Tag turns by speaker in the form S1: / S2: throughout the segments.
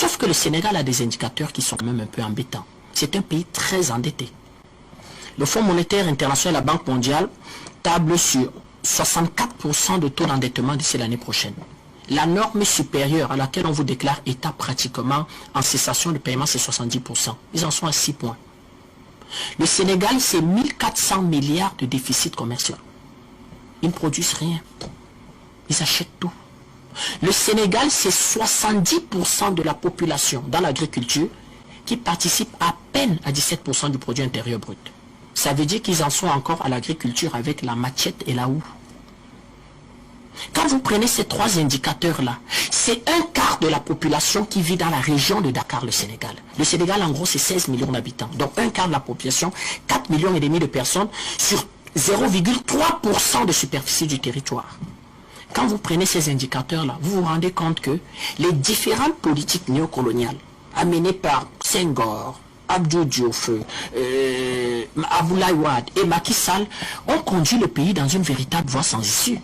S1: Sauf que le Sénégal a des indicateurs qui sont quand même un peu embêtants. C'est un pays très endetté. Le Fonds monétaire international, la Banque mondiale, table sur 64% de taux d'endettement d'ici l'année prochaine. La norme supérieure à laquelle on vous déclare État pratiquement en cessation de paiement, c'est 70%. Ils en sont à 6 points. Le Sénégal, c'est 1400 milliards de déficit commercial. Ils ne produisent rien. Ils achètent tout. Le Sénégal, c'est 70% de la population dans l'agriculture qui participe à peine à 17% du produit intérieur brut. Ça veut dire qu'ils en sont encore à l'agriculture avec la machette et la houe. Quand vous prenez ces trois indicateurs-là, c'est un quart de la population qui vit dans la région de Dakar, le Sénégal. Le Sénégal, en gros, c'est 16 millions d'habitants. Donc, un quart de la population, 4,5 millions de personnes sur 0,3% de superficie du territoire. Quand vous prenez ces indicateurs-là, vous vous rendez compte que les différentes politiques néocoloniales amenées par Senghor, Abdou Diouf, Abdoulaye Wade et Macky Sall ont conduit le pays dans une véritable voie sans issue.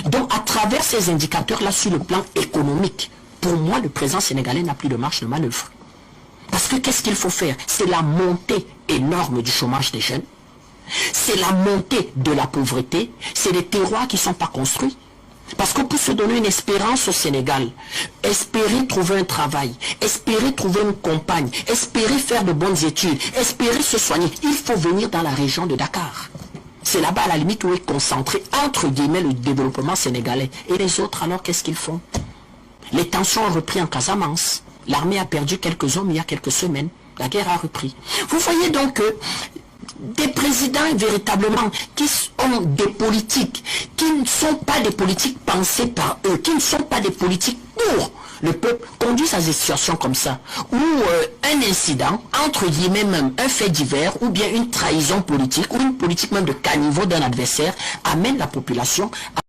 S1: Donc, à travers ces indicateurs-là, sur le plan économique, pour moi, le président sénégalais n'a plus de marge de manœuvre. Parce que qu'est-ce qu'il faut faire? C'est la montée énorme du chômage des jeunes. C'est la montée de la pauvreté. C'est les terroirs qui ne sont pas construits. Parce que pour se donner une espérance au Sénégal, espérer trouver un travail, espérer trouver une compagne, espérer faire de bonnes études, espérer se soigner, il faut venir dans la région de Dakar. C'est là-bas à la limite où est concentré entre guillemets le développement sénégalais. Et les autres alors qu'est-ce qu'ils font? Les tensions ont repris en Casamance. L'armée a perdu quelques hommes il y a quelques semaines. La guerre a repris. Vous voyez donc que des présidents véritablement qui ont des politiques, qui ne sont pas des politiques pensées par eux, qui ne sont pas des politiques pour le peuple, conduisent à des situations comme ça, où un incident, entre guillemets même un fait divers, ou bien une trahison politique, ou une politique même de caniveau d'un adversaire, amène la population à